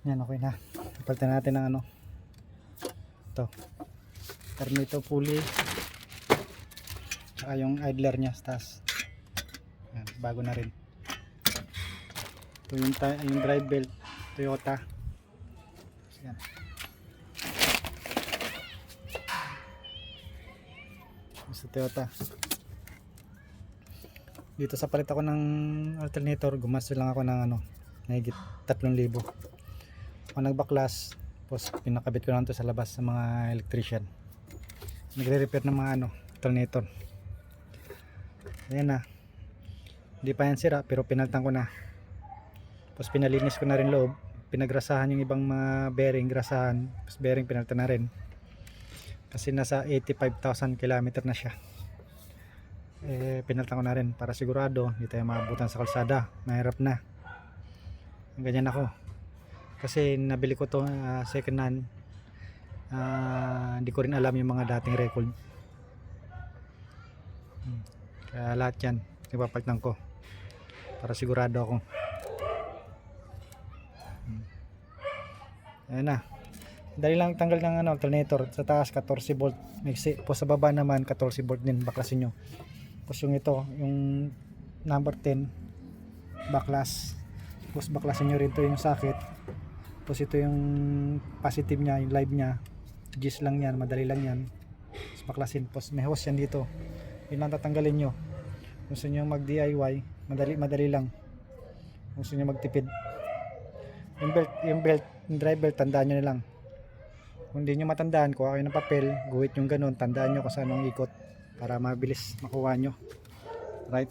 Yan, okay na. Palitan natin ng ano, ito, Termito pulley, saka yung idler nya sa taas. Yan, bago na rin. Ito yung drive belt Toyota. Yan. Sa Toyota. Dito sa palit ako ng alternator, gumasto lang ako ng ano, nahigit 3,000. Ako nagbaklas, tapos pinakabit ko lang to sa labas sa mga electrician. Nagre-repair ng mga ano, alternator. Ayan na. Hindi pa yan sira, pero pinaltan ko na. Tapos pinalinis ko na rin loob. Pinagrasahan yung ibang mga bearing, grasahan. Tapos bearing pinaltan na rin. Kasi nasa 85,000 kilometer na siya. Pinaltan ko na rin para sigurado hindi tayo maabutan sa kalsada. Mahirap na. Ganyan ako. Kasi nabili ko to second hand. Hindi ko rin alam yung mga dating record. Kaya lahat yan ipapalitan ko para sigurado ako. Ayan na. Dali lang tanggal ng ano, alternator. Sa taas 14 volt. Po sa baba naman 14 volt din, baklasin nyo. Tapos yung ito, yung number 10 baklas. Tapos baklasin nyo rin ito yung socket. Tapos ito yung positive nya, yung live nya. Gis lang yan, madali lang yan. Tapos baklasin. Tapos may hose yan dito. Yun lang tatanggalin nyo. Kung gusto nyo mag DIY, madali lang. Kung gusto nyo magtipid, yung drive belt, tandaan nyo na lang. Kung hindi nyo matandaan, kuha kayo ng papel, guhit yung ganun, tandaan nyo kung saan ang ikot para mabilis makuha nyo. Right?